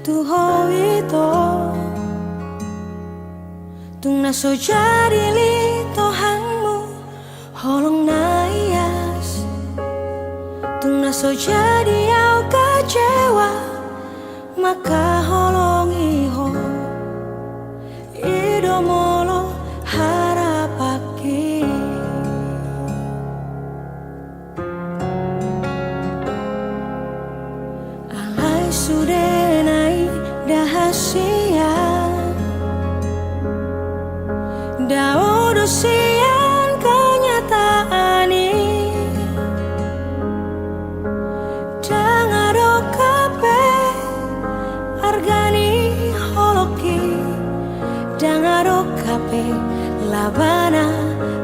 tuho ito tung naso jadi li tohangmu holong na ias tung naso jadi au kecewa maka holong iho idomolo harapaki alai sudenai dahasia daudo sian kenyataan ini dangado kape argani holoki dangado kape labana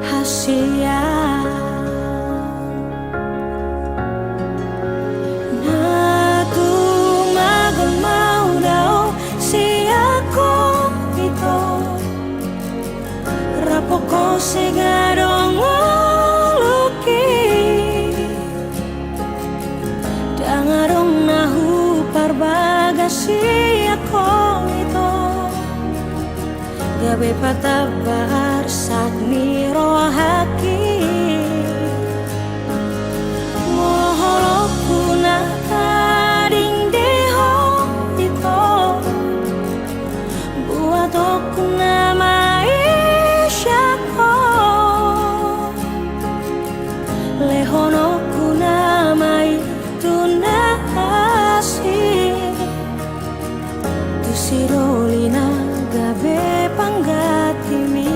hasia natu magon mau dao si aku itu rapoko segadong luki dangarong nahu parbagasi ako ito gabe patabar sakni rohaki moholoku na kading deho ito buat aku nama isyako lehonoku nama itu nasi tu sirolina gabe panggatimi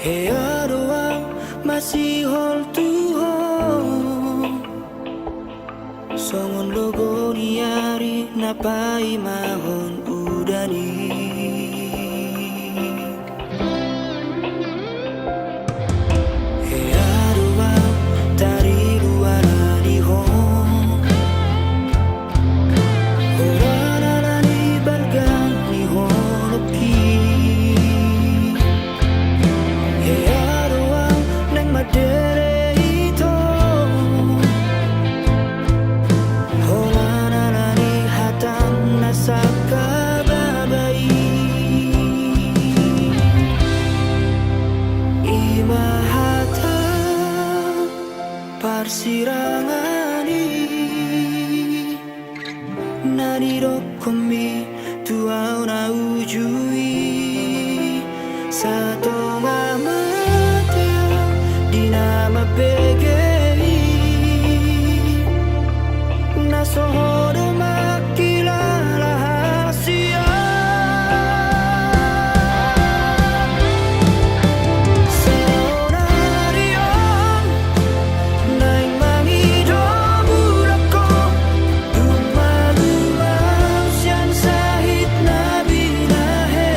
He aroa masihol tuho songon logo niari napai mahon udani. He aroa tari luara di hong orana nani balgang ni honoki. He aroa nang madere ito holana nani hatang nasa kababai. Imahata parsirangani naniro komi tuau na ujui satu ngamate dinama pegei nasohodo makilala hasia. Sonarion naing mangido burako dumalumaw siyan sahit na binahe.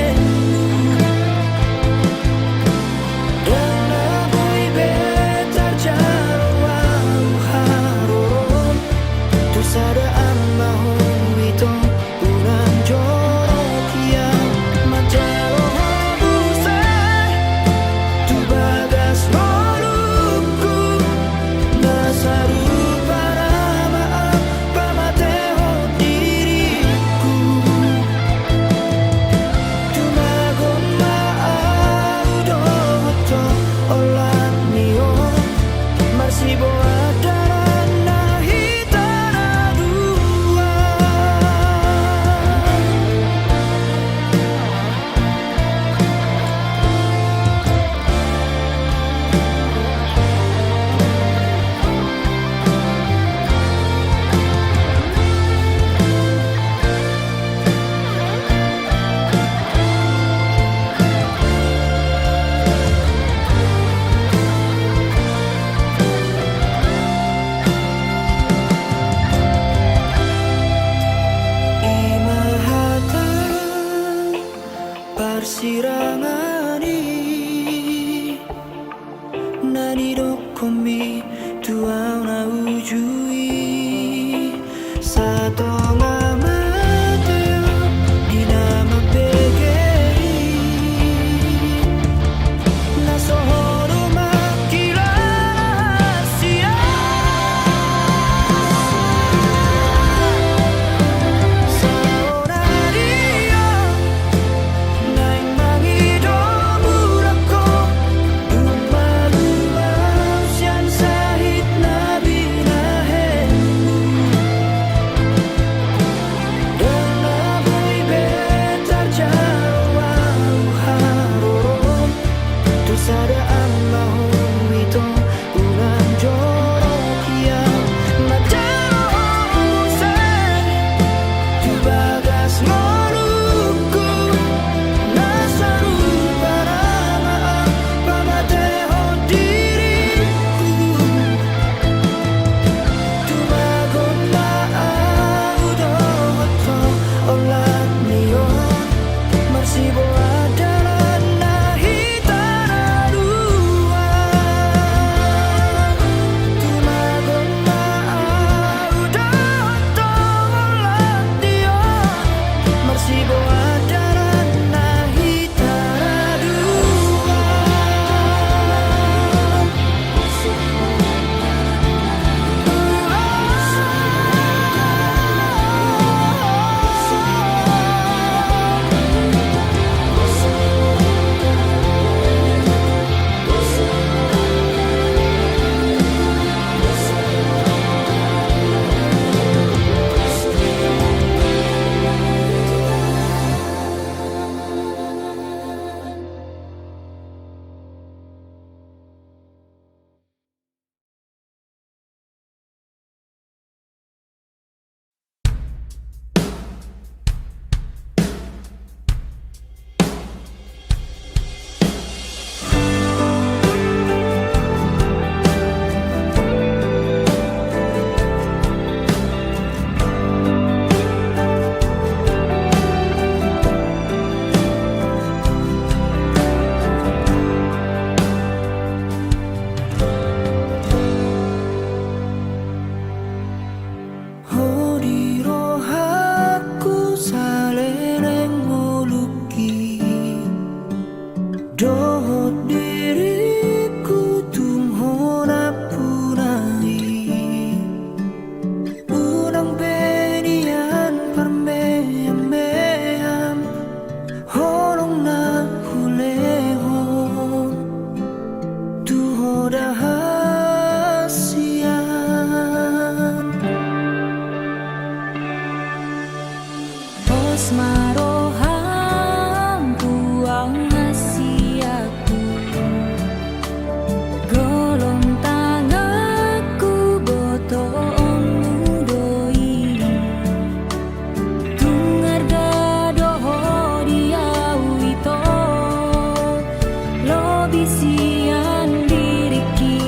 bisian diriki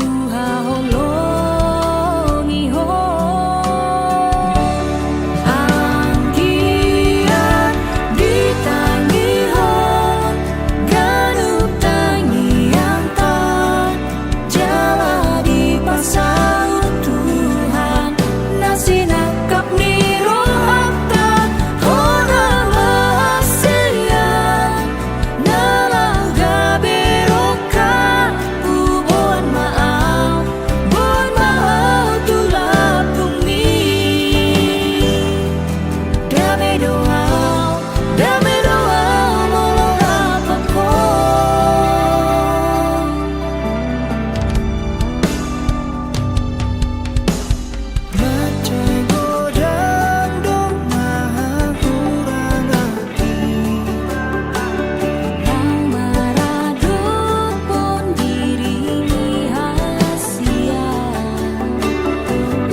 uha holongi ho anggian ditangi hon ganup tangi yang tak jala dipasang Tuhan nasi nakap niro hakta hona mahasia nalaga beroka ubon maaf tulap bumi dame doa molora pako Macai godang dong maha kurang hati yang maraduk pun diringi hasia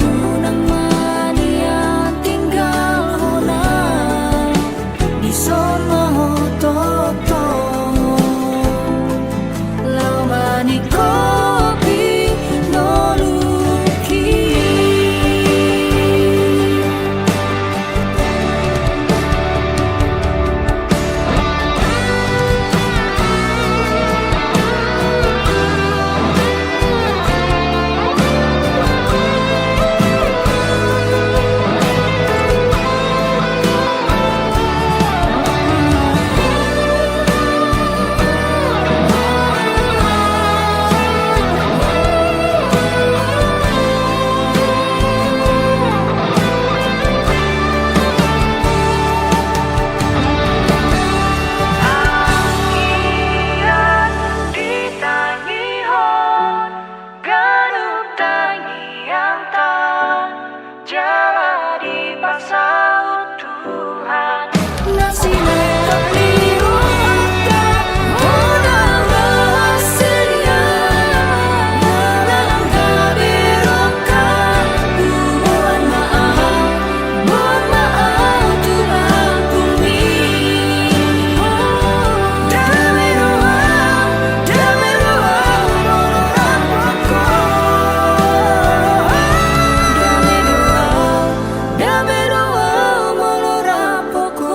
unang mania tinggal hona di sono toto lau mani kopi noluki ditangi hon ganup tangi yang tak jala dipaksa Tuhan nasi nakap niro hakta hona mahasia nalaga beroka ubon maaf tulap bumi dame doa molora pako dame doa molora poko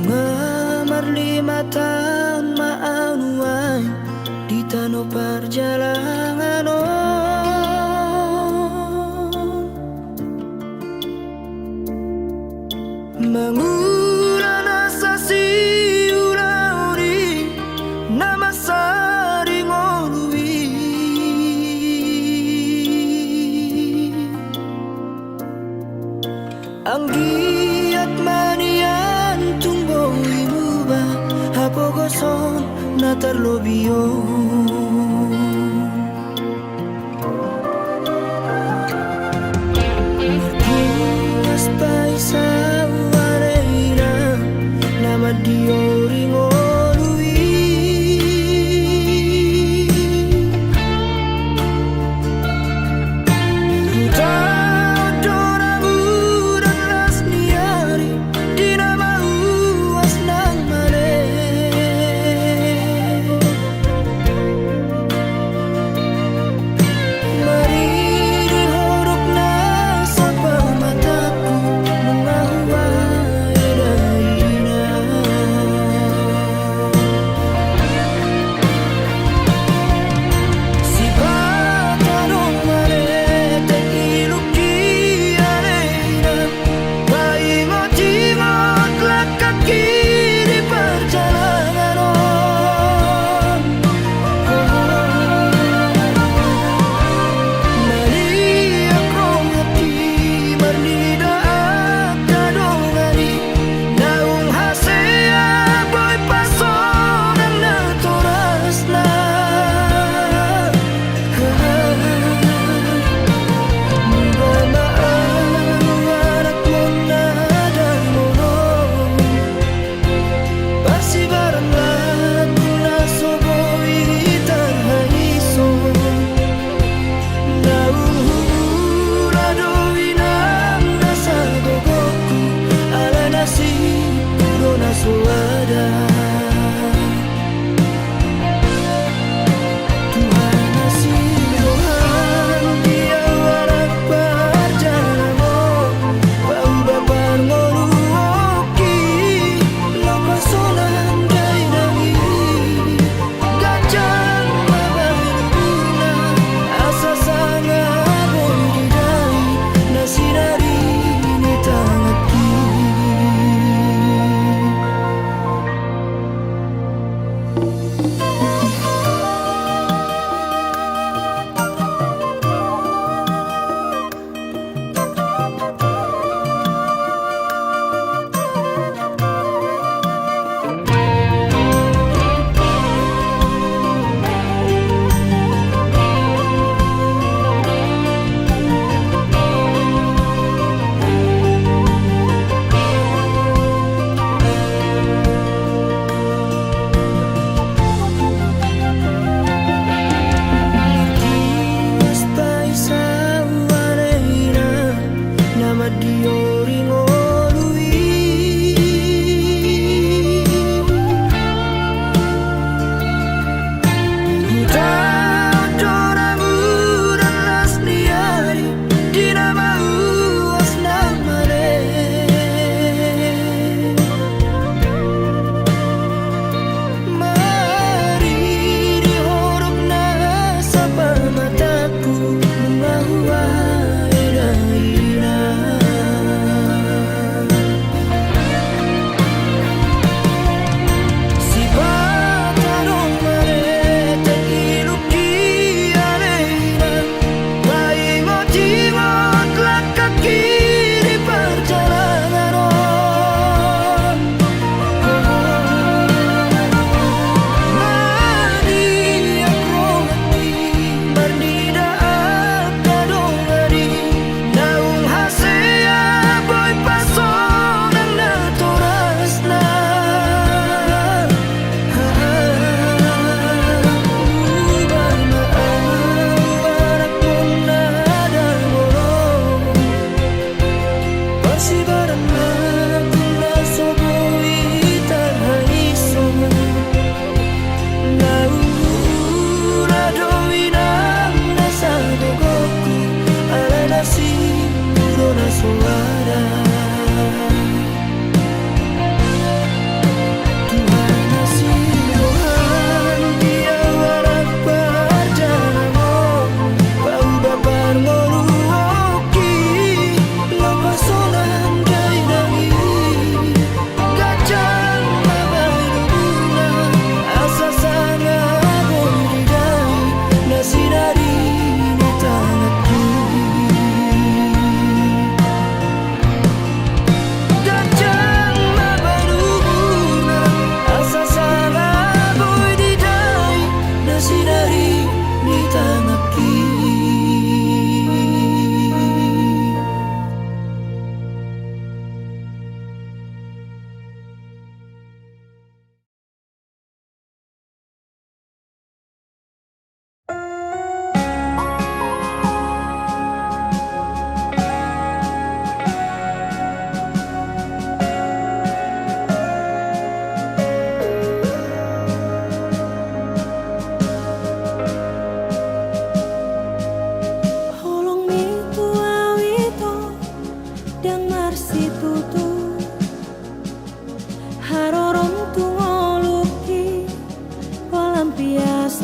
Mengamar 5 tahun maanuan di tanah perjalanan mengulang asa si ulauri nama saring olui anggiat manian tumbo imuba hapogoson na terlobion Berpuas paisa wareina nama diori ngolui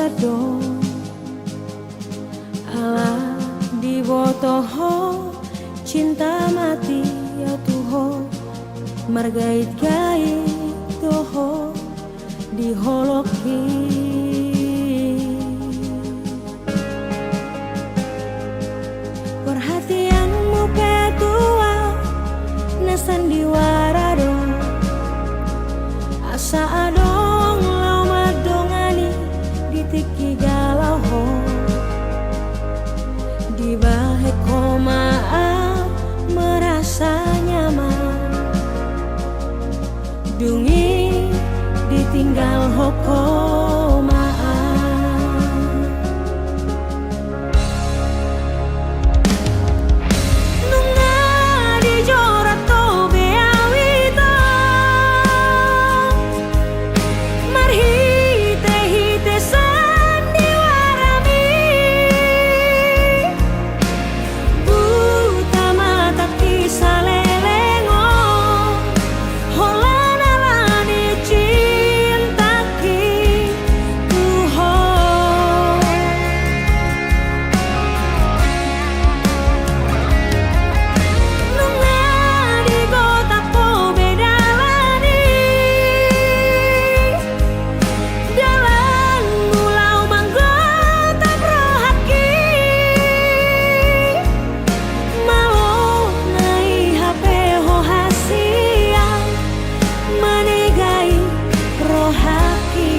sado ala di botoho cinta mati ya tuho margait-gait doho di holoki perhatianmu petua na sandiwara do asa adong lau madongani ditiki galau ho di bahe komaa merasa nyaman dungi ditinggal hokomaan nunga dijorat to beawita marhite hite sandiwarami buta mata kisalelengo holana lani cintaki tuho nunga di gota po bedalani dalam mulau manggota prohaki mau nai HP ho hasia manegai rohaki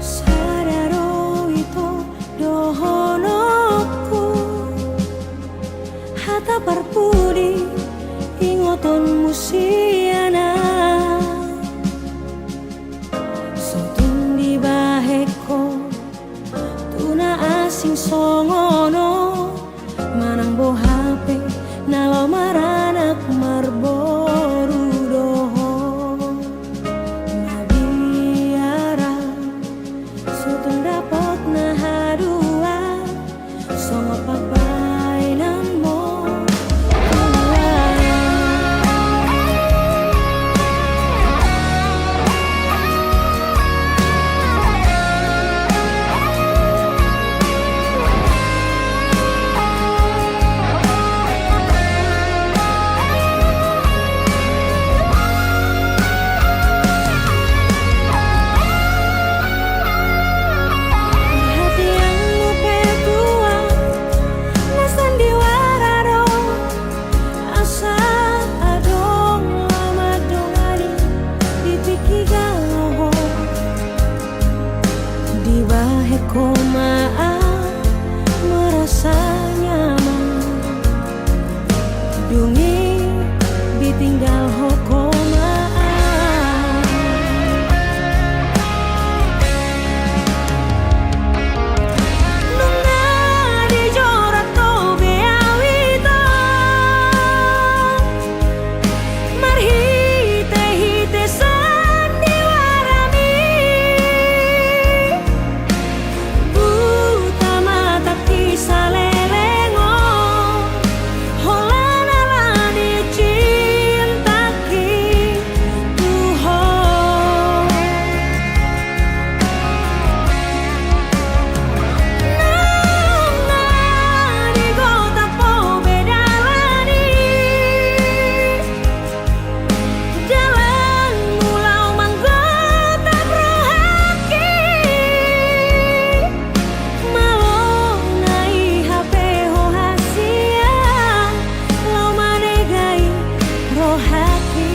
sadaro itu dohonoku hata parpudi ingoton musiana sotun di baheko tuna asing songono manang bo HP nalo maranak marboru doho nabiara sotun dapot na hadua songo pabainan mo perhatianmu petua na sandiwara do asa adong lama dongani ditiki galau di bahe komaa merasa nyaman dungi ditinggal hokomaan nunga dijorat to beawita marhite hite sandiwarami buta mata kisalelengo holana lani cintaki tuho nunga di gota po bedalani dalam mulau manggota prohaki mau nai HP ho hasia lau manegai rohaki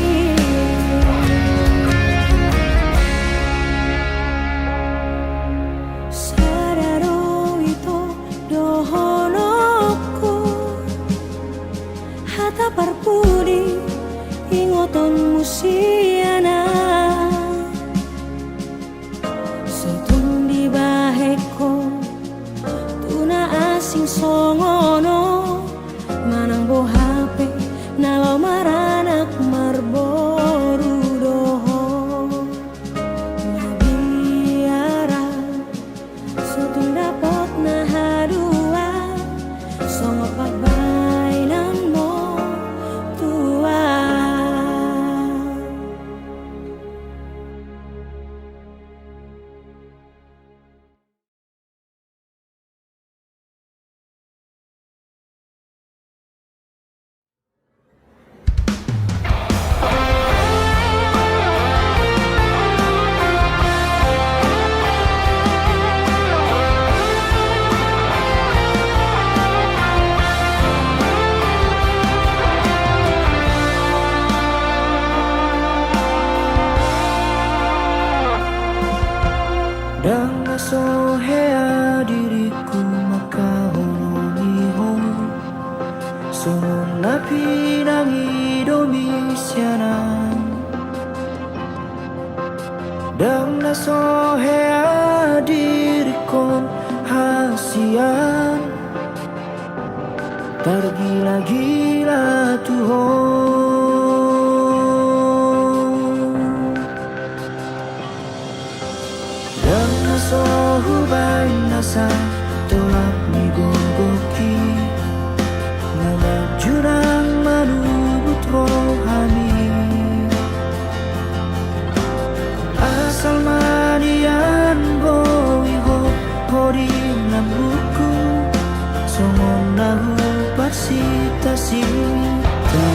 sadaro itu dohonoku hata parpudi ingoton musiana sotun di baheko tuna asing songono manang bo HP nalo maranak marboru doho nabiara sotun dapot na hadua songo pabainan mo tua sianan Dang na sohea dirikon hasian Tergila-gila tuhon Dang na sohubay nasa tolak ni gogoki Jurang manubut rohani Asal manian boi ho hori nam buku Songon nahu parsita sita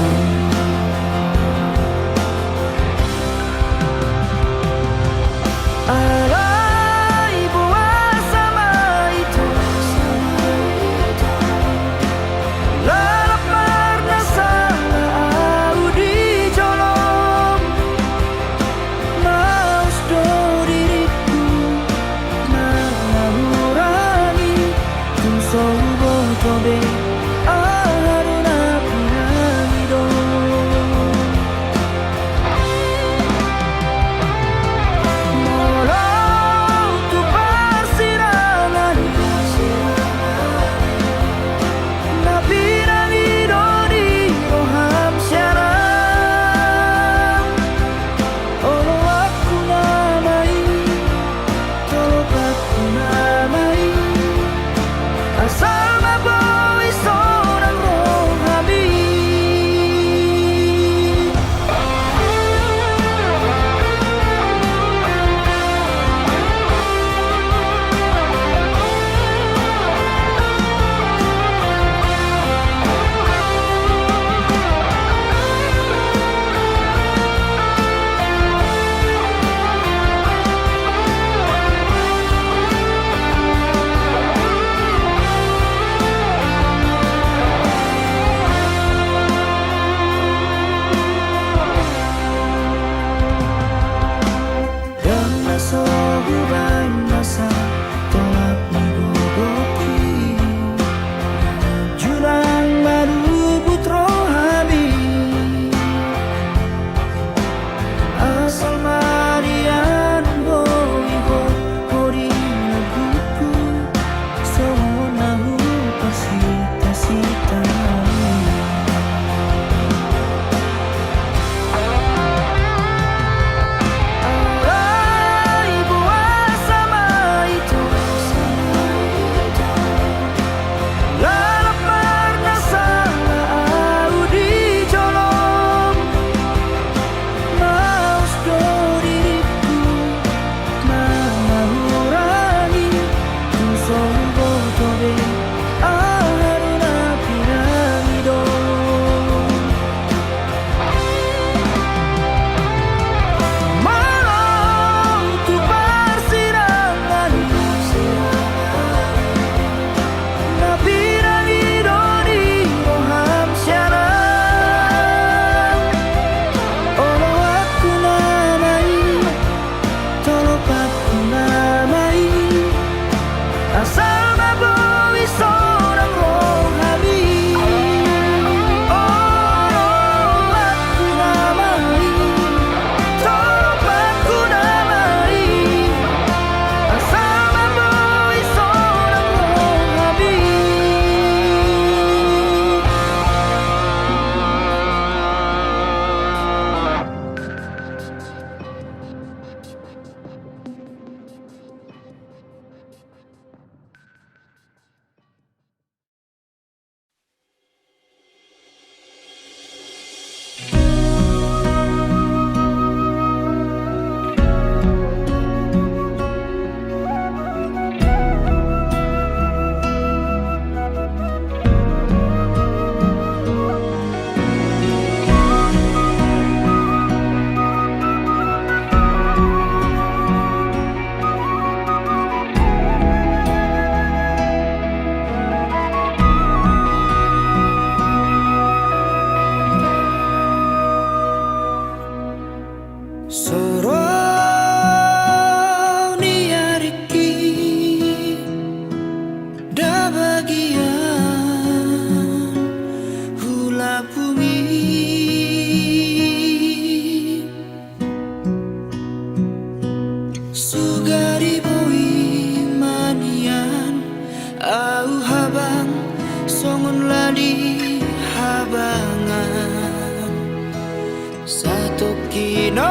satu kino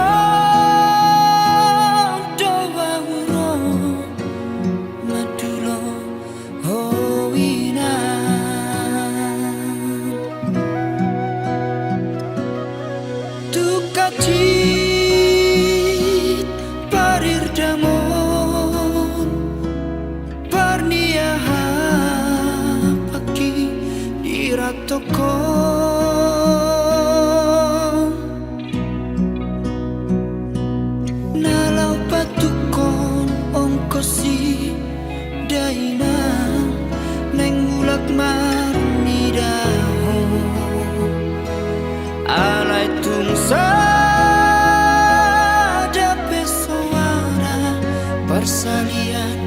doa wuro madulo hoina tukacit parir damon parniaha pagi diratoko nalau patukon ongkosi daina neng mulak marni daho alai tungsa dape suara persalian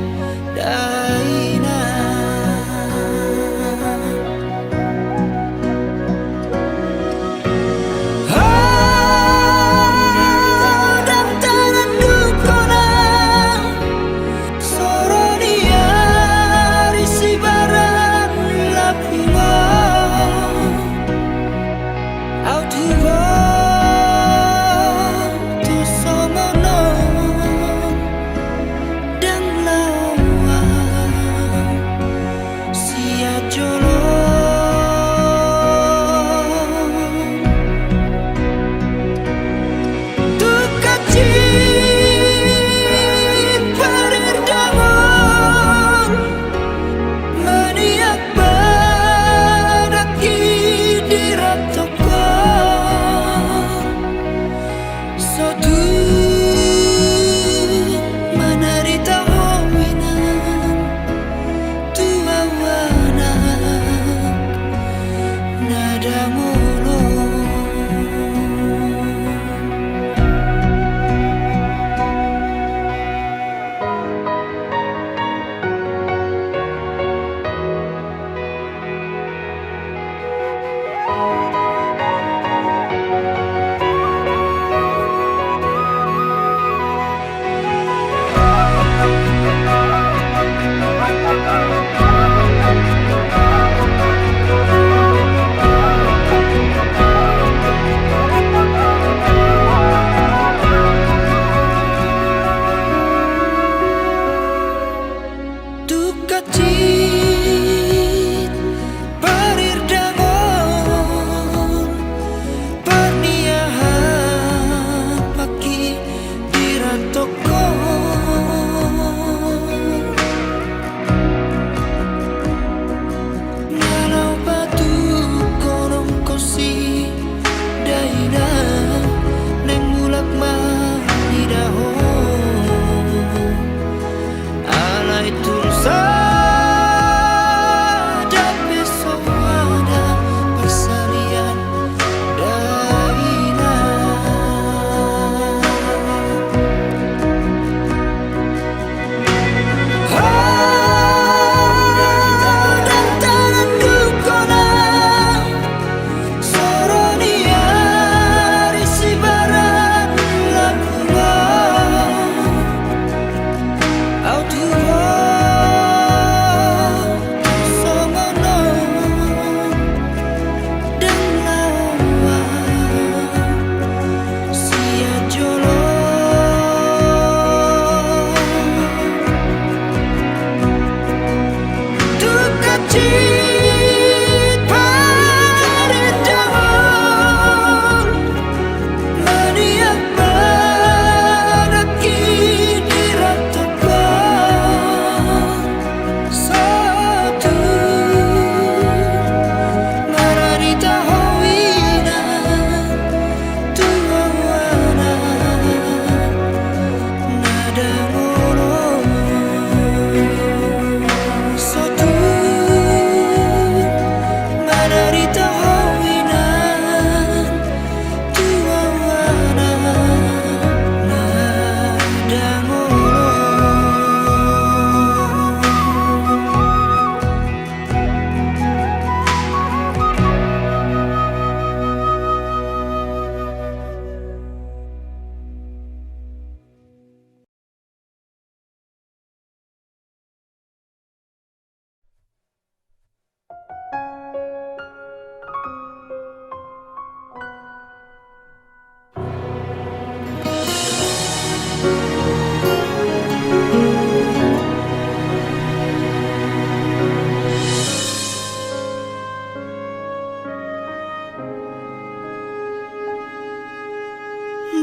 daina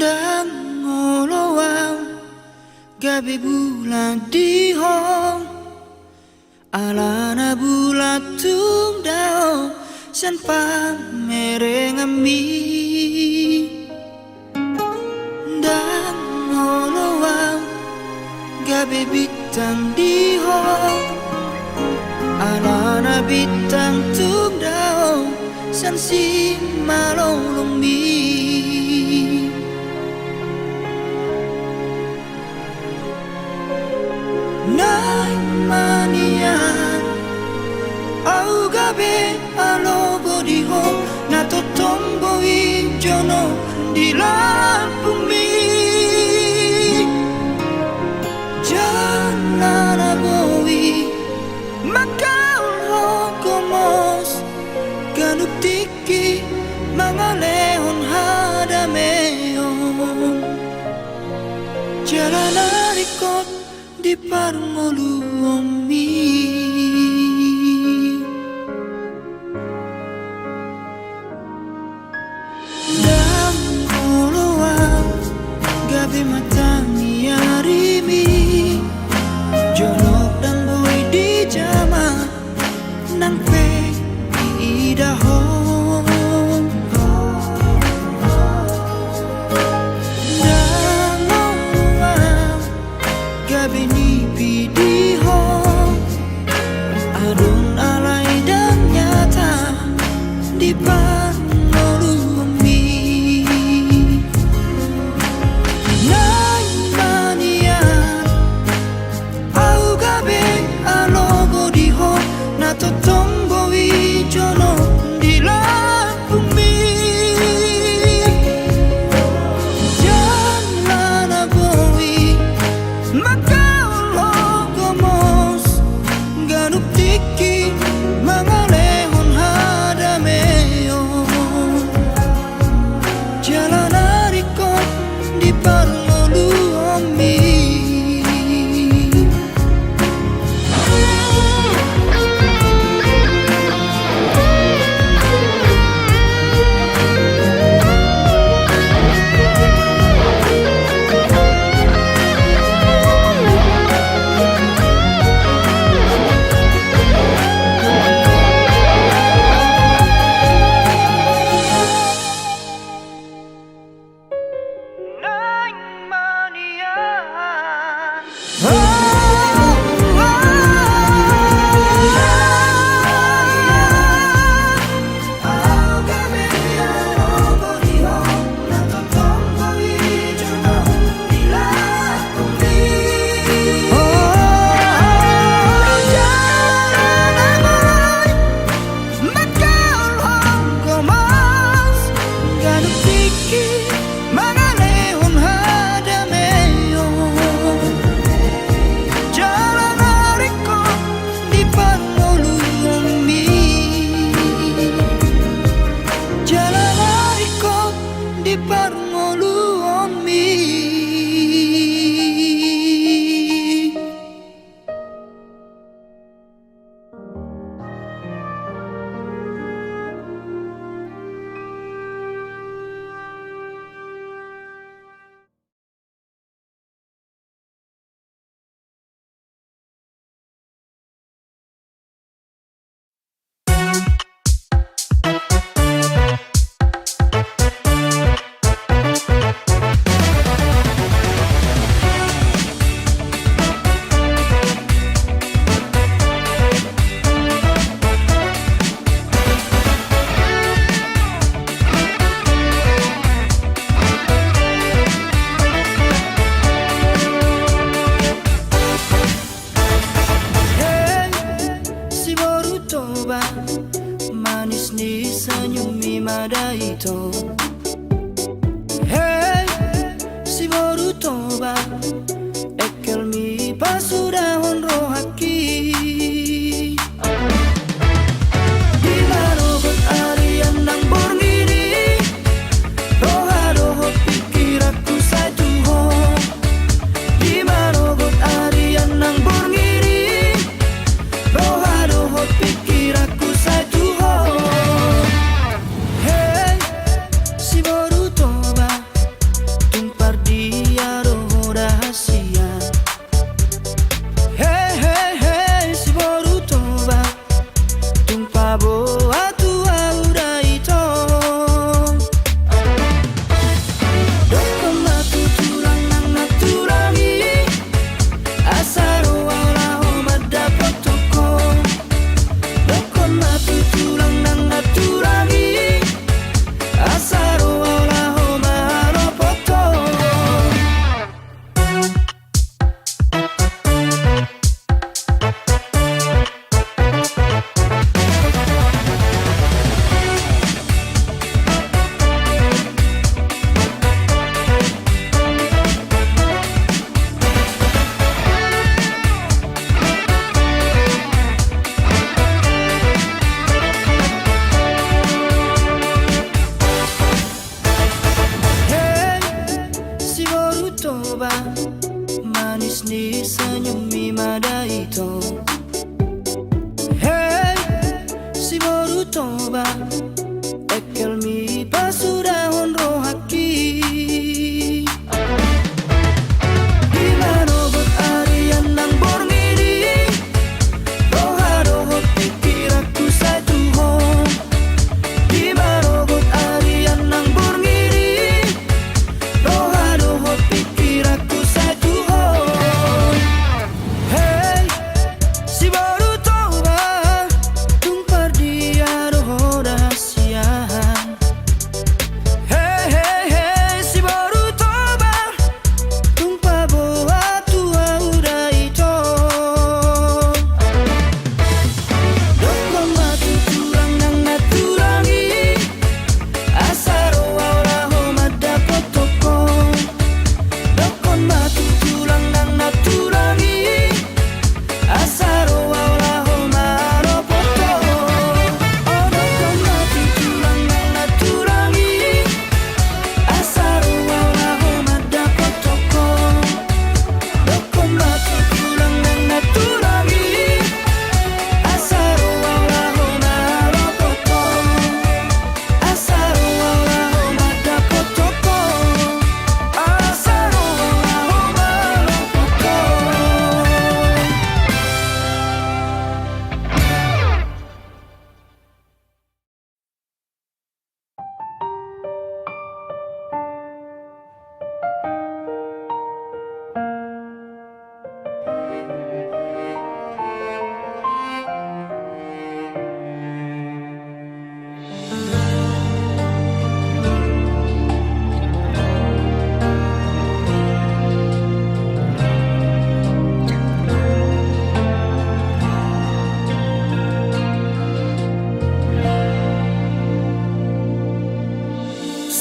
Dan ngolowang gabi bulan di hong alana bulat tung dao san pa merengami. Dan ngolowang gabi bintang di hong alana bintang tung dao san si malolong mi. Nai manian au gabe alo bodiho na totombo i jono di lampung mi. Jangan boi makaul hokomos ganuk tiki mangalehon hadameon. Jalan arikot di parmoluomi. Dan ngoloang gabi matangi arimi jonok dan boy di jama nang pe idahong. Dan ngoloang gabi nipi di hong adun alai dan nyata di parmolumi. Nai manian au gabe alogo di hong na totombo i jono di lampung mi. Jangan boi makaul hogomos ganuk tiki mangalehon hadameon. Jalan arikot di parmoluomi. Manis ni senyumi madaito. Hey, si baru toba ekel mi pasudahon rohaki. Di marobot arian nang borngini roha pikir aku satu ho. Di marobot arian nang borngini roha pikir aku satu ho. Hey, si baru toba toba manis ni senyumi mada itu. Hey, si baru toba ekel mi pasudah honro haki. Dimana buat arian nang borngiri roha roho pikir aku satu home. Dimana buat arian nang borngiri roha roho pikir aku satu home. Hey, si baru toba tumpar dia roho rahasiaan. Hey, hey, hey, si baru toba tumpah boa tua udah itu. Dokon batu curang nang naturangi asaro waulaho mada potoko. Dokon batu curang nang naturangi asaro waulaho maro poto. Oh, dokon batu curang nang naturangi asaro waulaho mada potoko. Dokon batu curang nang naturangi asaro waulaho maro poto. Asaro waulaho mada potoko. Asaro waulaho maro poto.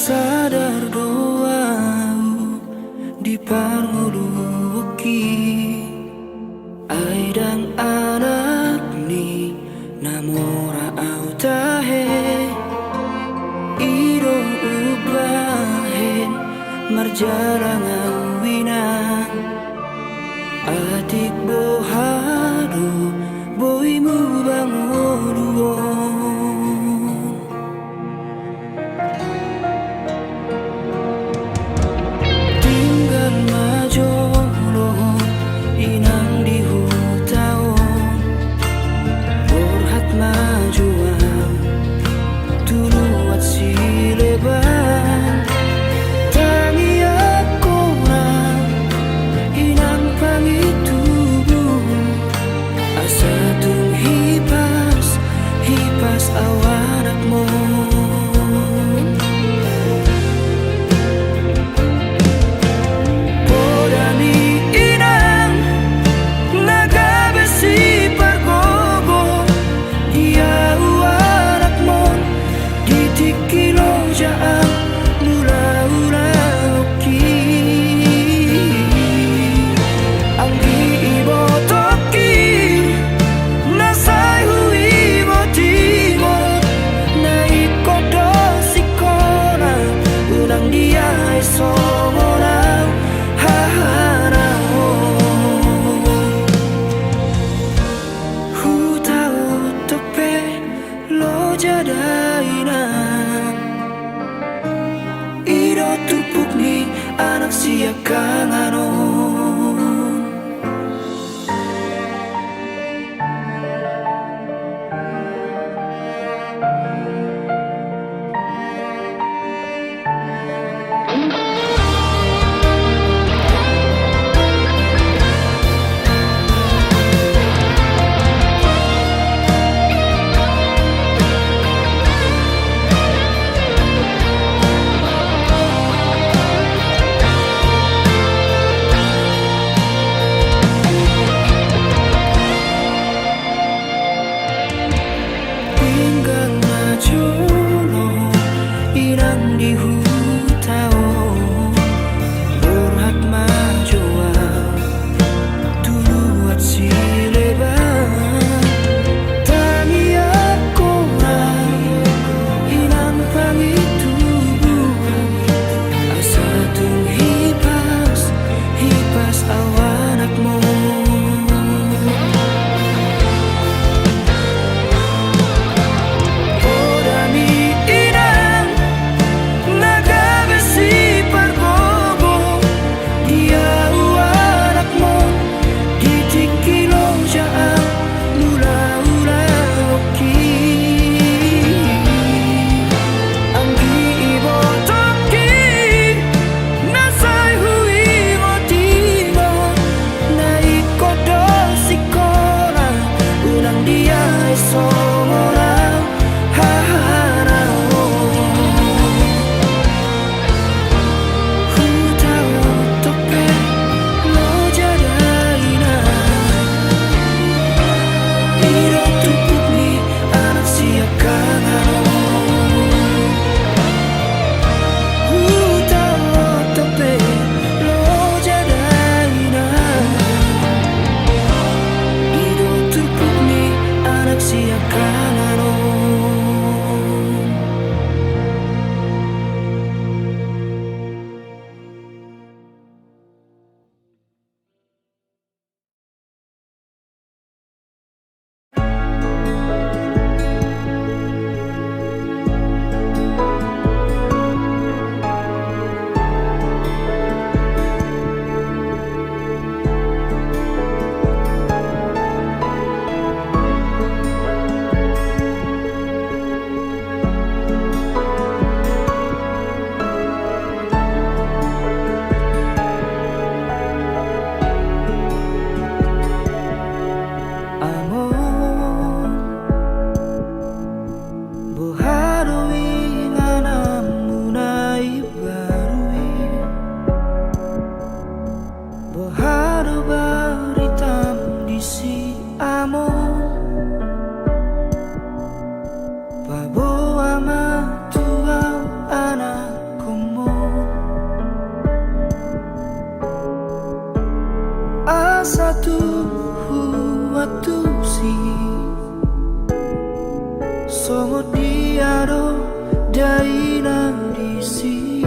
Sadar doau di parnguluki aidang anak ni namora au tahe ido ubahen marjarang awina atik bohado boimu bangoduon. Tinggal majolo inang di hutaon borhat majuan tuluat si leban tangi aku inang pangitubu asa tung hipas hipas awanak mo. Podani inang naga besi pergogo ia uarak mon ditikilo jaan mula-ula oki anggi ibo toki nasai hui ibo timo na ikodo sikona unang dia esongona harao hutau tope lo jadaina ido tupuk ni anak siap kanganon. satu waktu si songot diado dai nang disi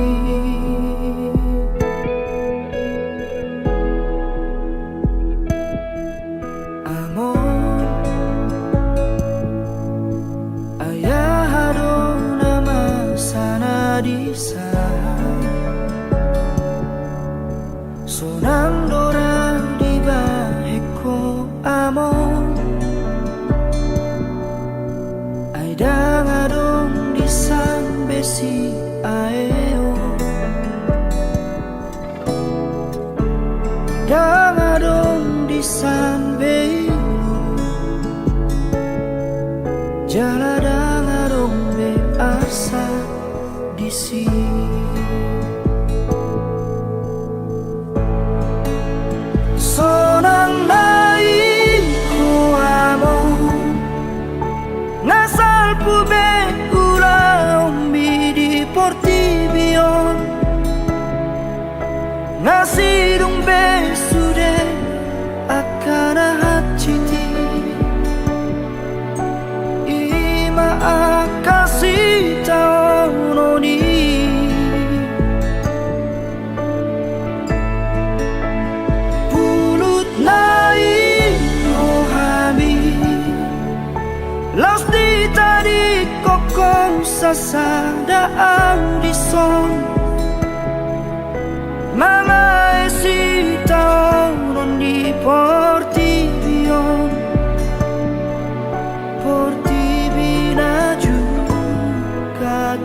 amon ayah hado nama sana disa sonang dora di baheko amon ai dang adong di san besi aeo dang adong di san beilu jala dang adong be asa di sini sonang nai ko amo ngasal pube ula umbi di portibion ngasidung be sude akana hachiti ima akasi taononi Las di tadi kokong sasada ang dison Mga esi taon di portibion Portibina juga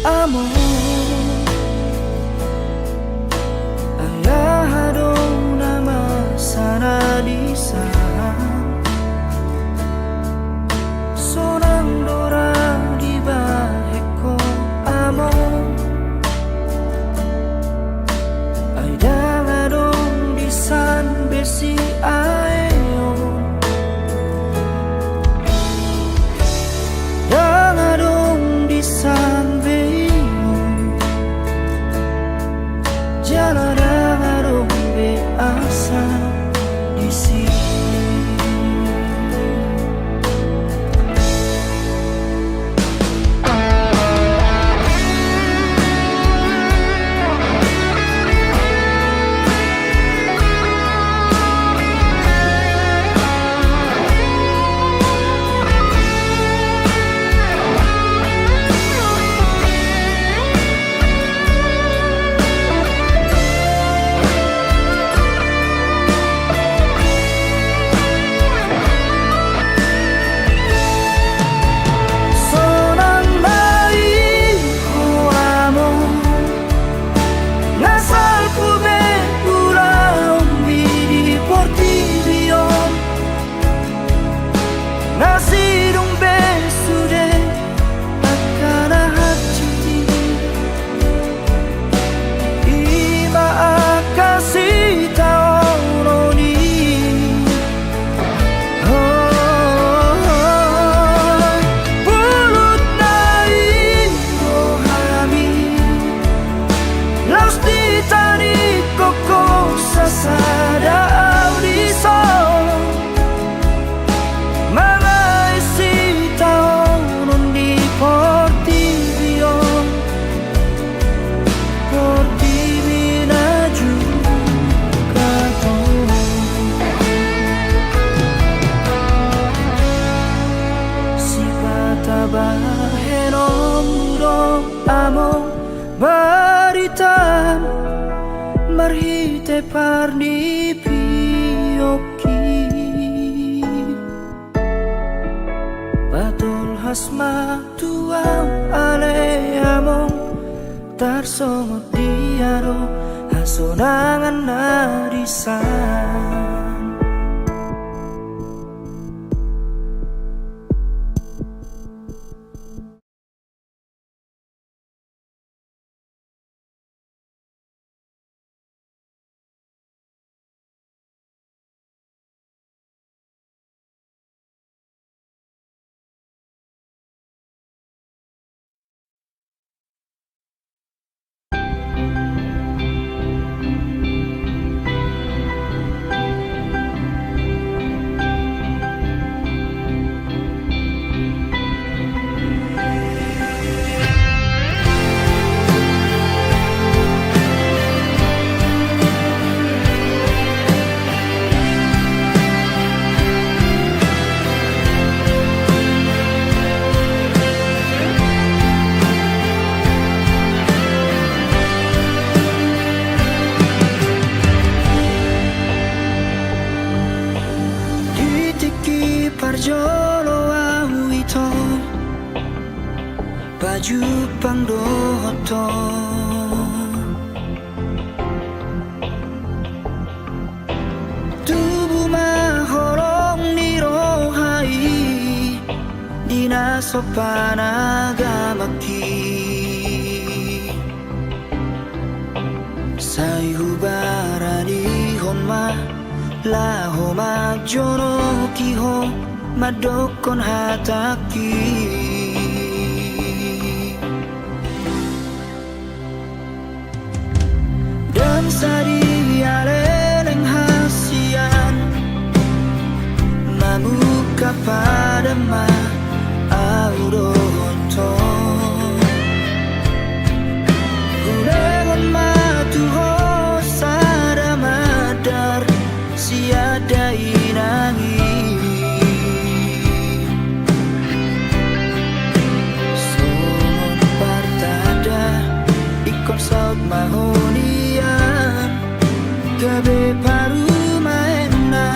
amor Lisa sonang dora di baheko amo ai dang adong di san besi aeo dang adong di san beilu jala dang adong be asa Nasidung besude akana hati ima akasi taononi pulut nai rohami laus di tani koko sasada audison amo baritan marhite parni pioki batul hasma tuang ale amo tarsongot diaro hasonangan narisan maju pangdoto tubuh mahorong nirohai dina sopan agamaki sai hubarani honma laho majono kiho madokon hataki dan sari aleleng hasian mamuka pada ma auroto Kulengon matuho sada madar siada inangi Somon partada ikon saut mahonia gabe paru maena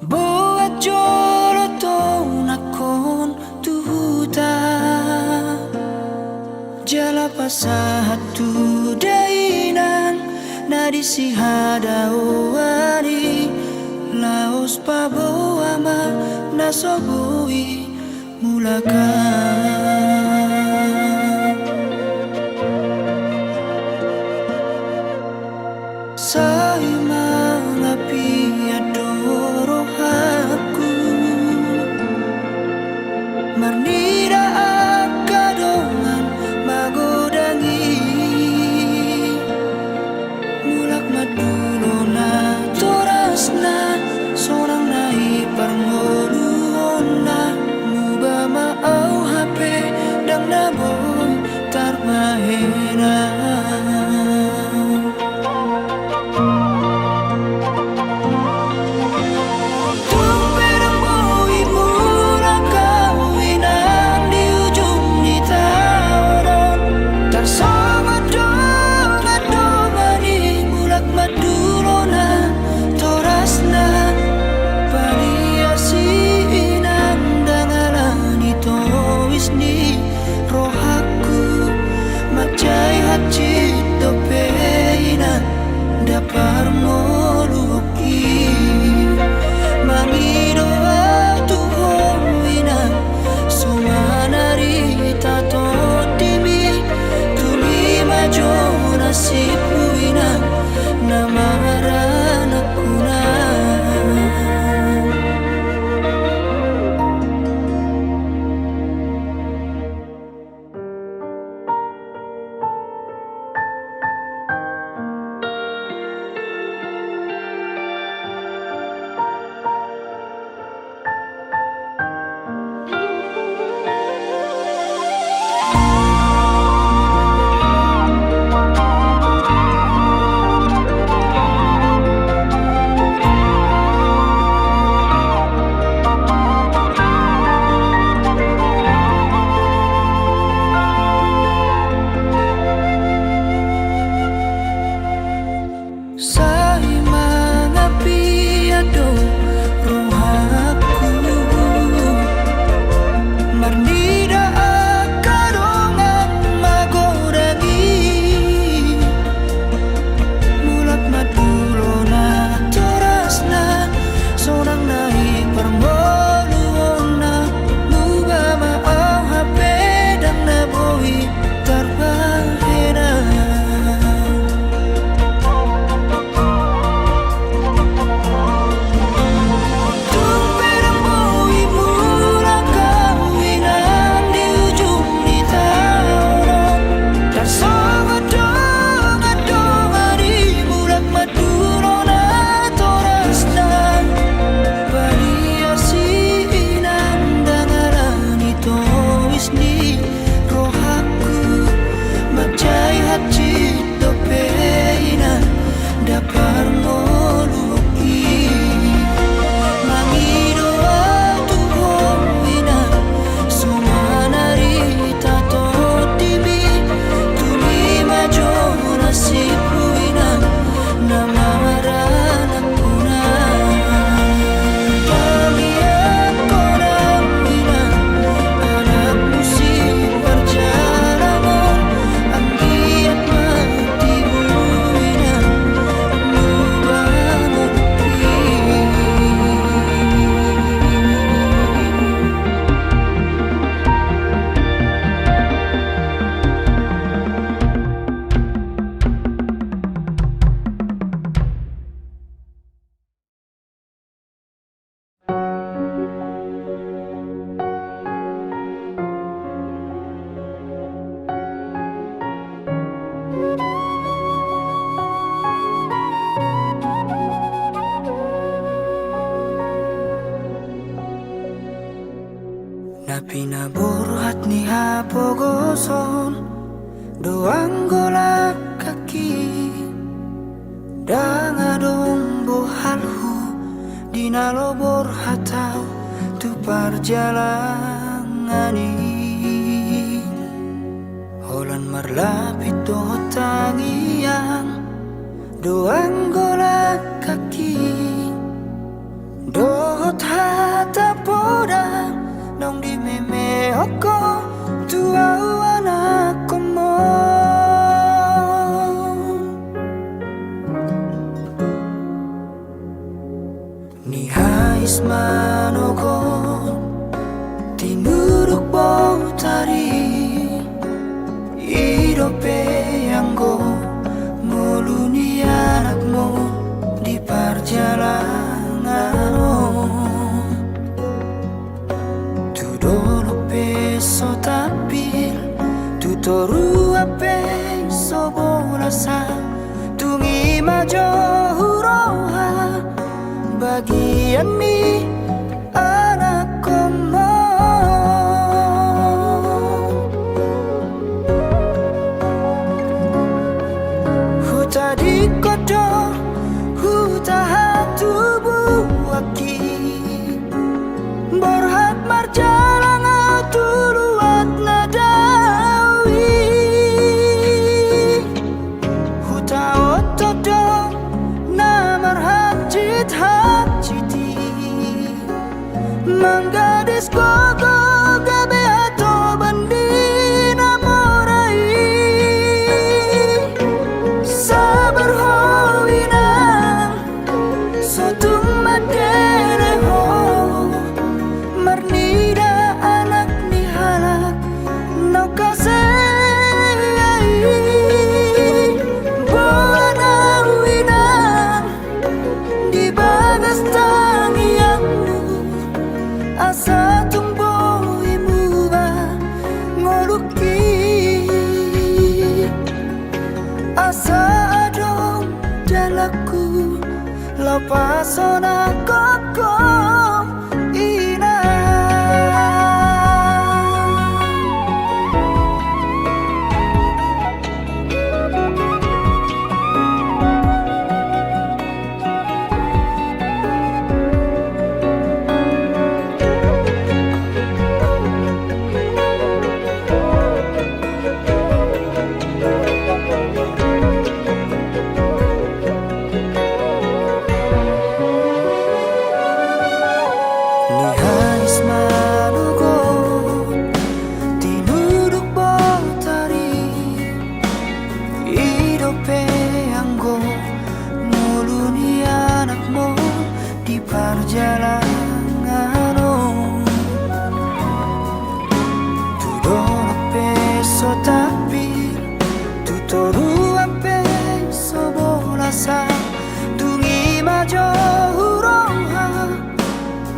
Buat jolo to nakon tuhuta jala pasahat tu dainan nadi si hadawari laos paboama nasobui mulakan say mangapi adoro aku marnida akadongan magodangi mulak madulo na torasna sorang nai parngoluona muba maau HP dang naboy tarbahena dapar moluki mamido tu hoina sumanari tato timi tumi majona sipuina namarana kuna Pinaburhat ni hapogoson doang golak kaki dangadong bohalhu dinalobor hatau tu parjalangani holan marlapit do tangiang doang golak kaki do hot hata poda nong di meme oko tua anak komo ni hais manoko tinuruk bau tari idope anggo muluni anakmu di perjalanan tu dolo peso tapil tu toru ape so bolasa tungi majo huroha bagian mi anak komo huta di kodo huta hatubu aki borhat marjalang tuluat nadawi huta otodo namar hajit hajiti manggadis gogo gabe ato bandina morai sabar hoina sotung madere ho marnida anak ni halak nau kasai bona wina di bagas tangiangmu asa tumbo imuba ngoluki asa adom dalaku lapasona koko ina ni hanis manugo tinuruk botari idope anggo muluni anakmu di perjalanan tu dono peso tapi tu toru ape so bolasa tungi majo huroha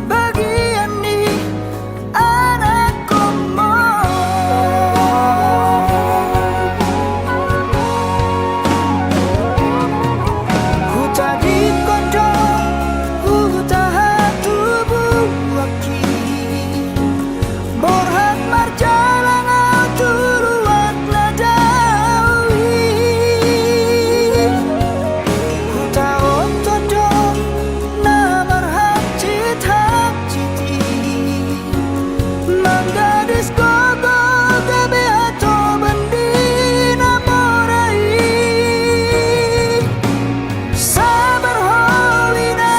bagian ni anak komo huta di kodo huta hatubu aki borhat marjalang turuat nadawi huta otodo namar hajit hajiti manggadis gogo gabe ato bandina morai sabar hoina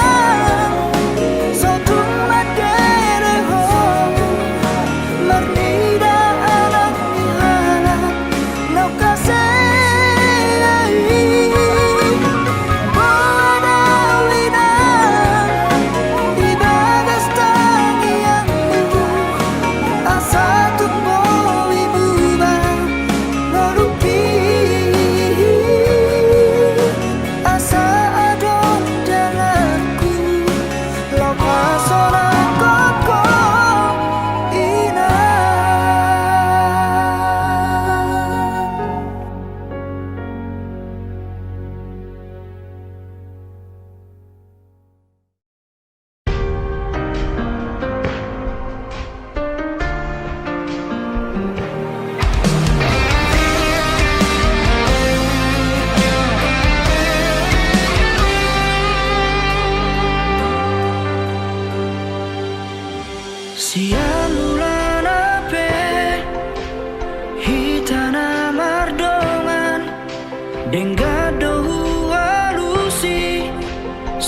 sotung madere ho marnida anak ni halak nau kasai bona wina di bagas tangiangmu asa tumbo ibuba ngoluki asa adon dalaku lapasona koko ina sialulan ape hitana mardongan denggado alusi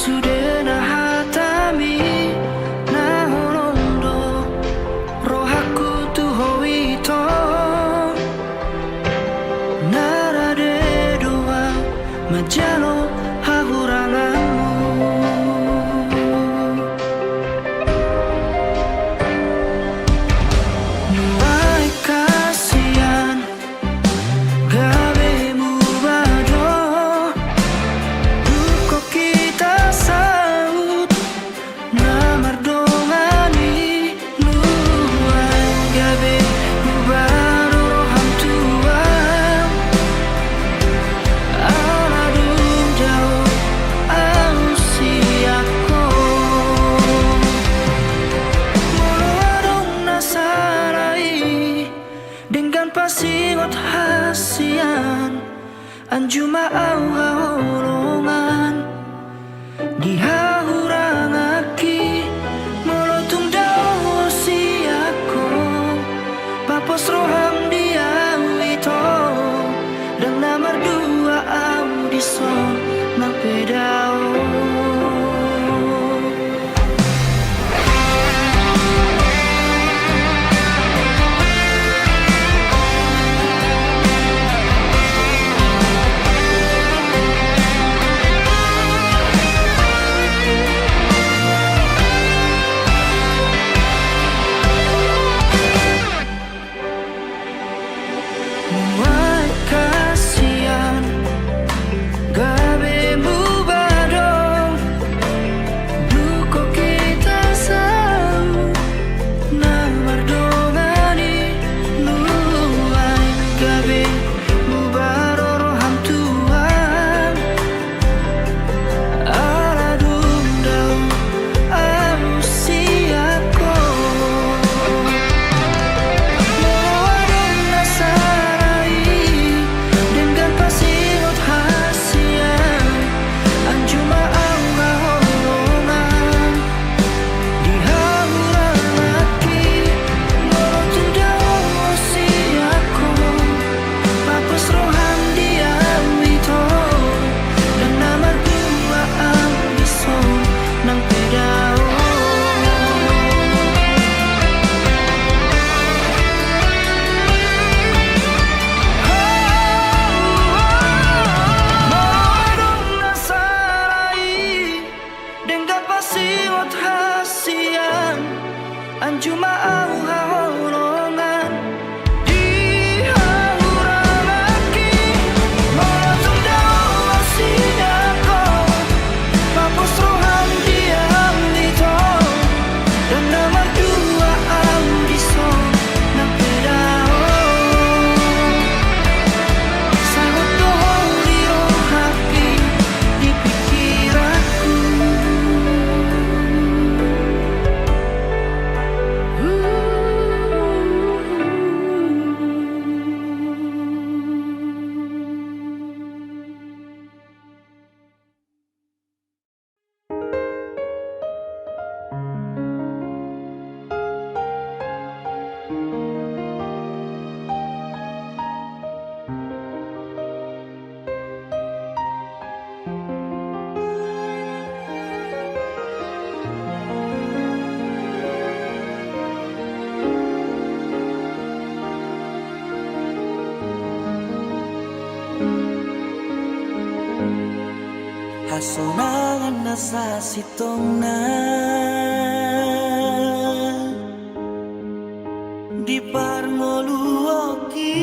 sudena hatami cuma aurongan di hauran lagi melatung dalam sinako papus rohan diam di tol dan nama dua ambison nak pedao sangat dohong dio hati di pikiranku. Hasonangan na sa sitong na di parngoluoki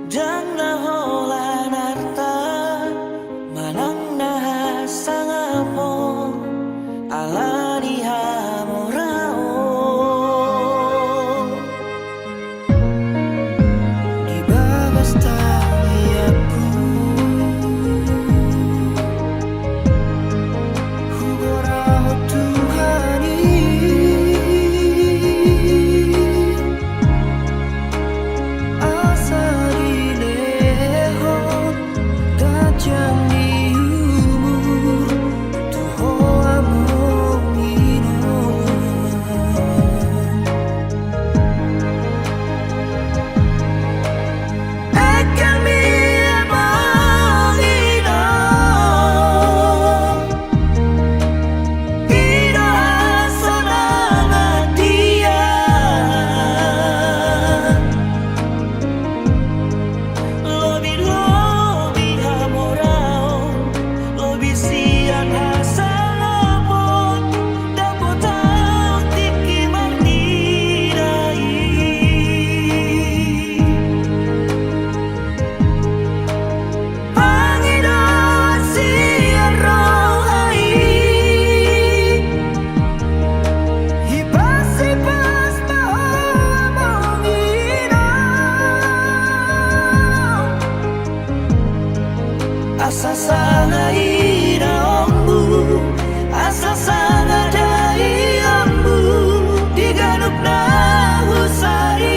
jang naholan arta manang nahasangamo alani hamorao Di bagas tangiaku Hugora Tuhani Asa dileho Gajang di umur Tuho among inon Akan mia mangino Ino asonangan dia Lobi hamorao lobi siang hasalapon dapot tau tiki martirai Panginoon siya rohai Ibas-ibas maho among inom asa sana inaombu asa sana daiambu diganup na husari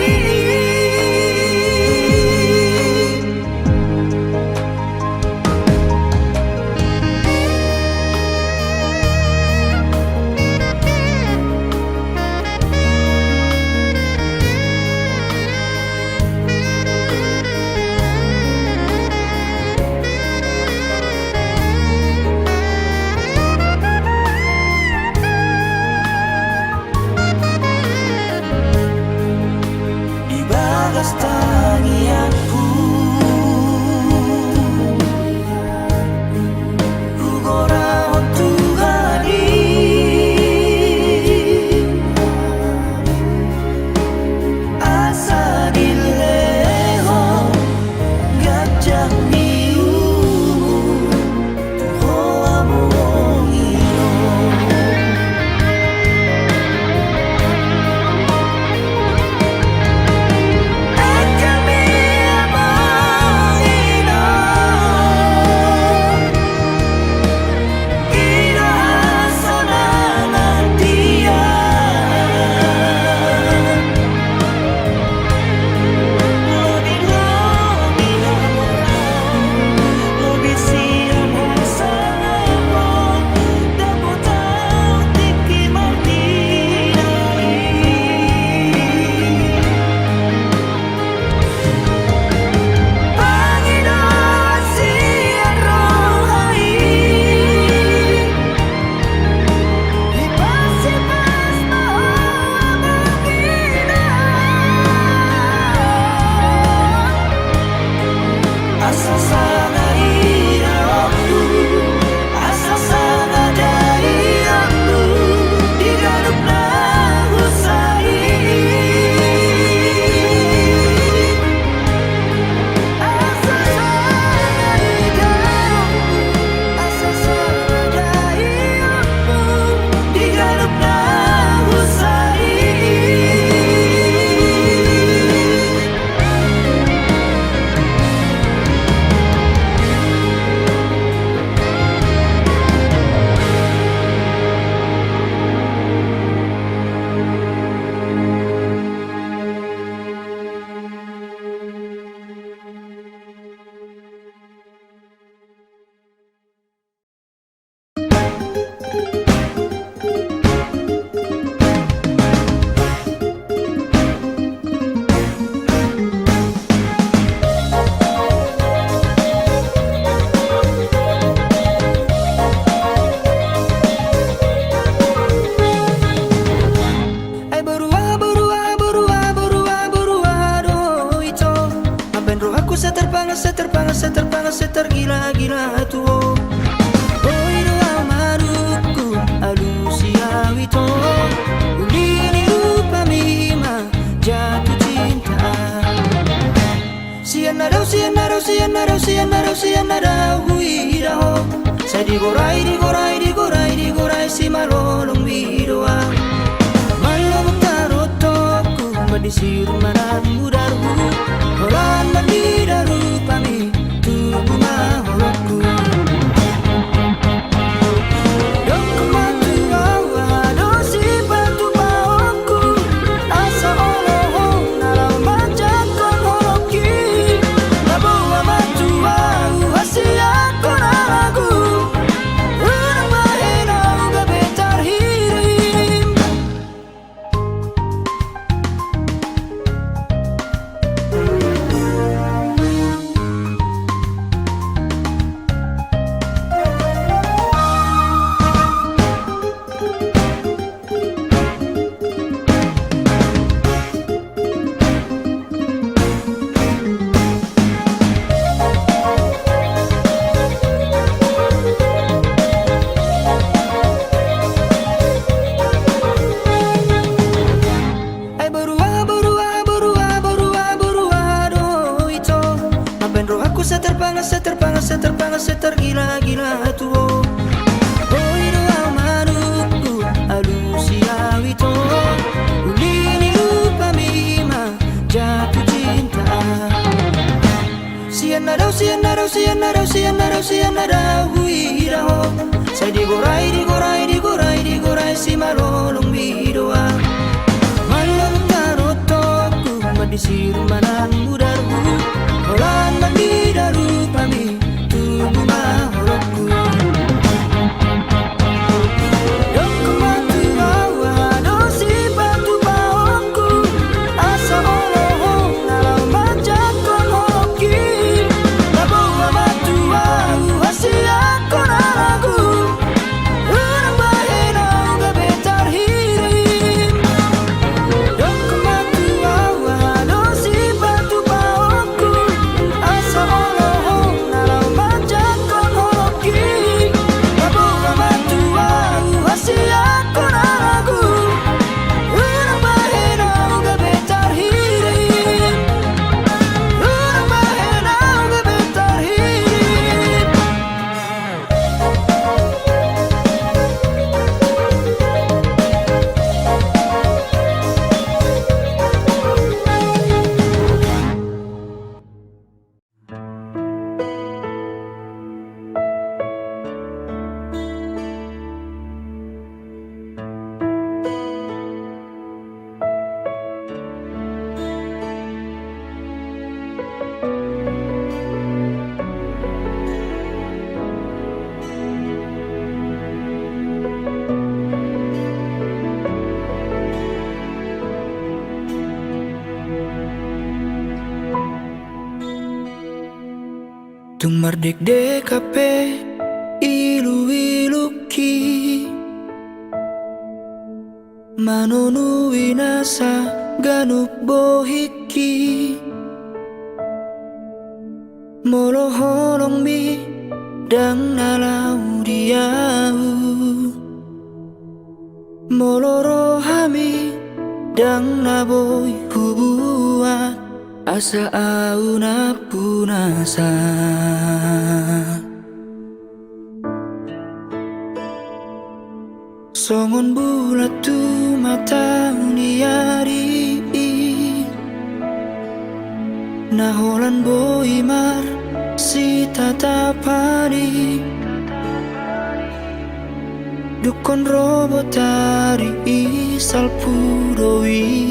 sianara huidaho. Saya digorai si malolong bidoa. Malolong tarotoku madisiru manan mudaru. Horan mandidaru pami tubuh maholoku. Setergila-gila tuo. Oi doa manuku alusia wito. Ulini lupa mima jatuh cinta. Sianara huidaho. Saya digorai si malolong bidoa. Malolong tarotoku madisiru manan mudaru. Horan mandidaru pami tubuh maholoku. Doko matu awa dosi batu baoku. Asa olohong nalau majakon holoki. Nabawa matu au hasia konaragu. Urang bahena uga betar hirim. Doko matu awa dosi batu baoku. Asa olohong nalau majakon holoki. Nabawa matu au hasia konaragu. Urang bahena uga betar hirim. Urang bahena uga betar hirim. Tung mardek dekape ilu-iluki. Manonu winasa ganup bohiki. Molo holong mi dang nalau diau. Molo rohami dang naboy hubuat. Asa au na punasa. Songon bulat tu mata niari. Naholan boimar si tatapani. Dukon robotari isal pudoi.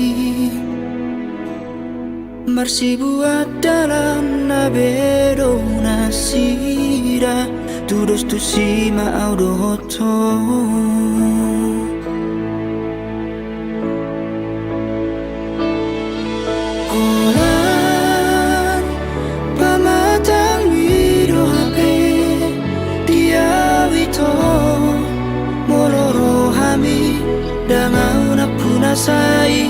Marsi buat dalam nabedo nasira. Tudos tu sima audoto. Kolan pamatang wido hape dia wito. Moloro hami dangau na punasai.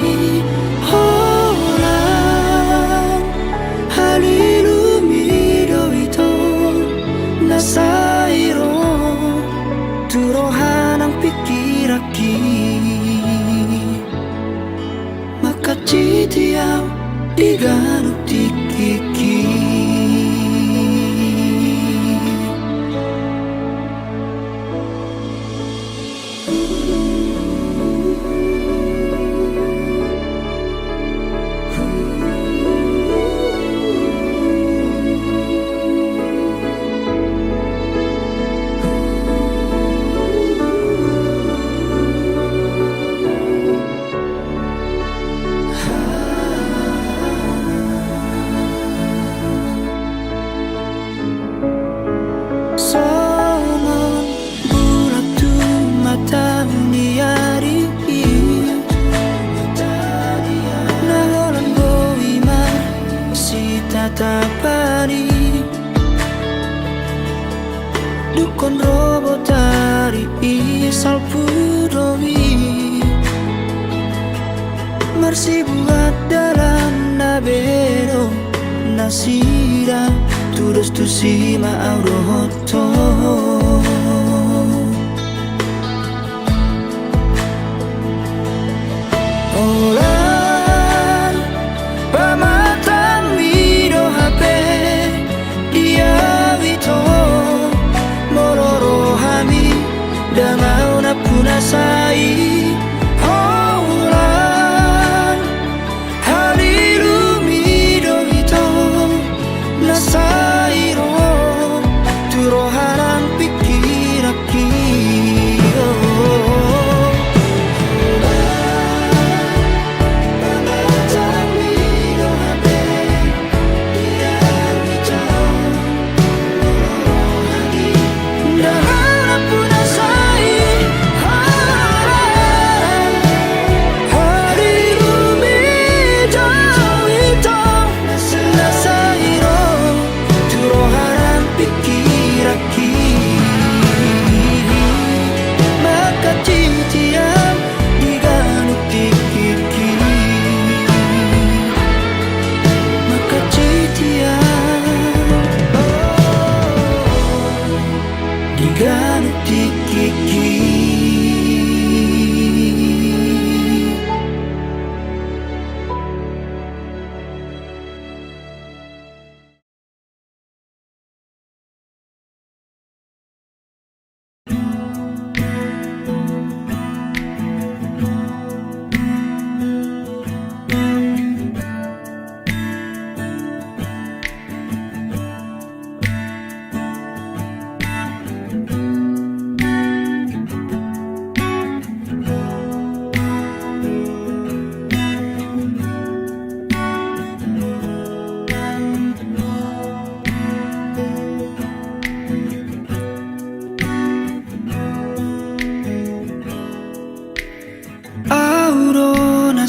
Sairo turohan ang pikiraki. Makacitiaw di ganuk tikiki. kon robotari isal pudowi Marsi buat dalam nabero nasira Turus tu sima aurohoto Olan pamatang miro hape dia wito mororo hami damau na punasai Olan haliru mido wito nasairo turo harang pikiraki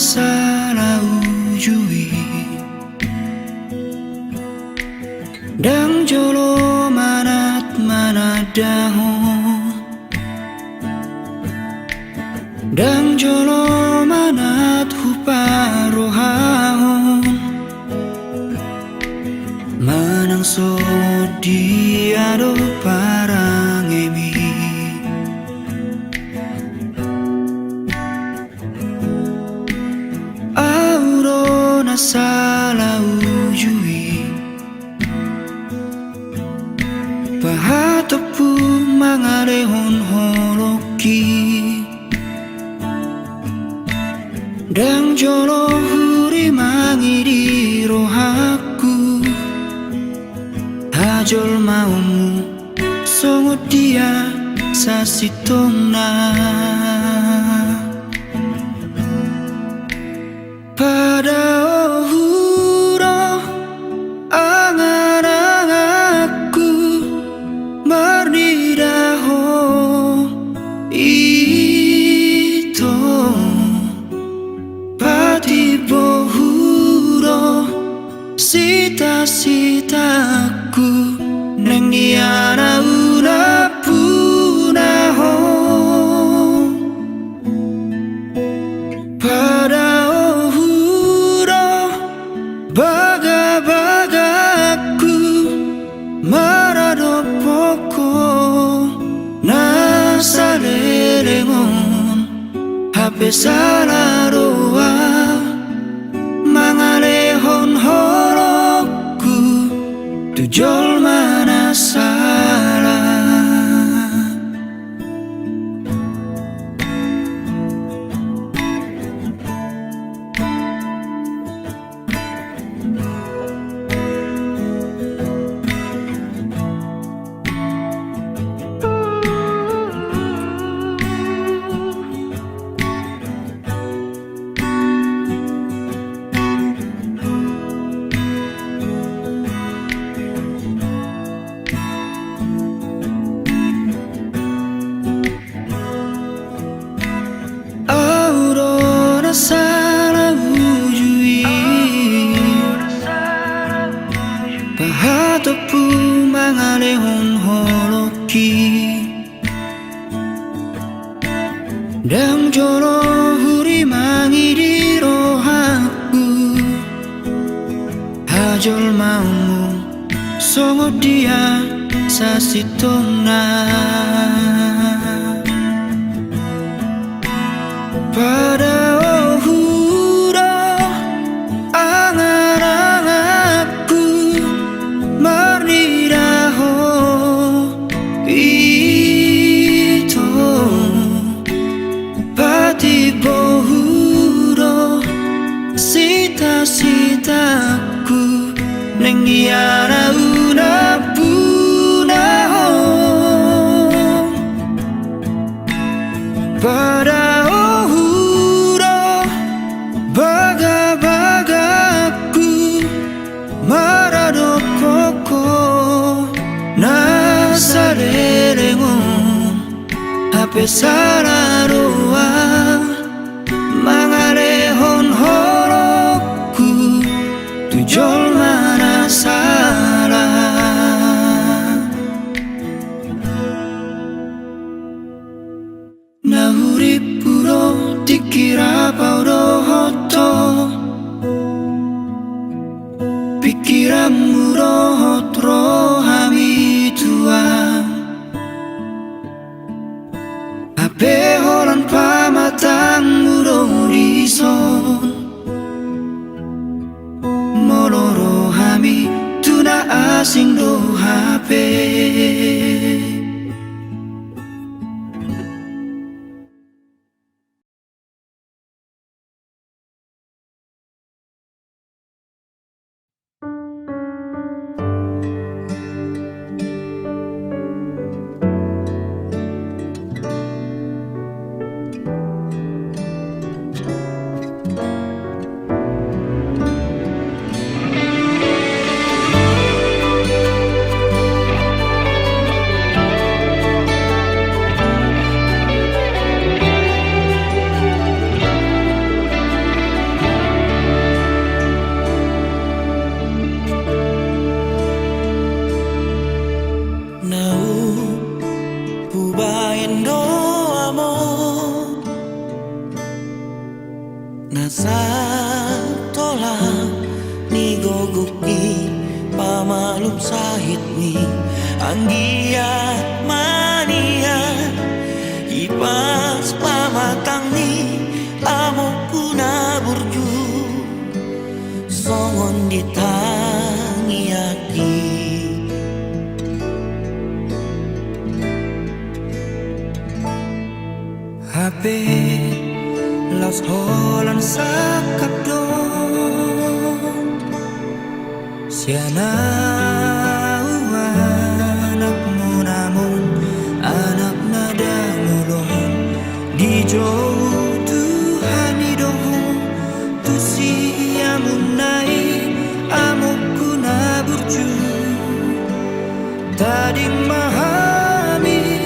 Salah ujui Dang jolo manat manadaho Dang jolo manat huparohahon Manang so diado parang emi Salah ujui Pahatopu mangarehon horoki Dang jolo huri mangiri rohaku Hajol maumu songot dia sasitongna Pada ohuro angan-anganku marnidaho ito pati bohuro sita-sitaku neng niara una punaho pada baga-bagaku maradopoko nasalelengon hape salaroa mangalehon horokku tujol mana salah Dang joro huri mangi di rohaku Hajol maumu songo dia sasitona Pada ohuro angan-anganku marniraho ito Pati bohuro sita-sitaku nengiara una punaho Pada ohuro baga-bagaku marado koko nasarerengon hape sararoa mangarehon horoku tujol mana salah Nahuri puro dikira paudo hoto pikiranmu rohot rohami tua Ape holan pamatangmu rorison Moloro hami tuna asing do hape Nasa tolang ni gogok ni pamalum sahit ni anggiat mania ipas pamatang ni amok kuna burju songon ditangi aki HP Las holan sakapdo Siana anakmu namun anak nada mulon di jauh Tuhan idoho tu siamunai amokku naburju tadi mahami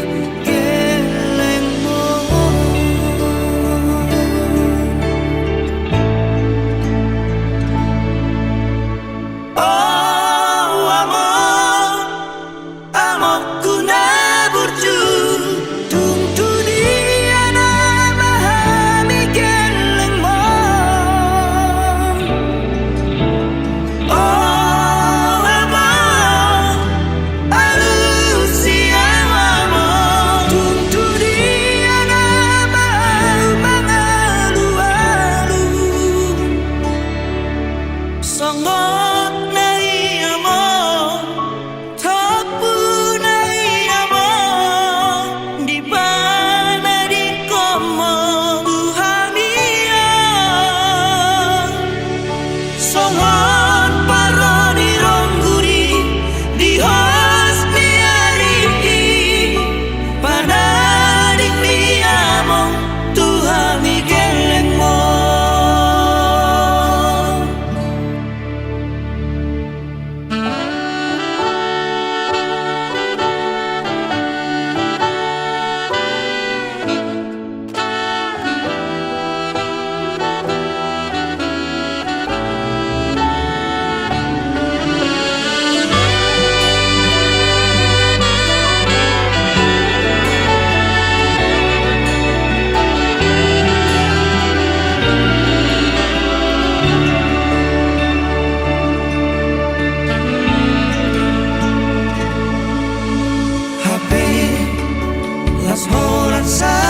Las horas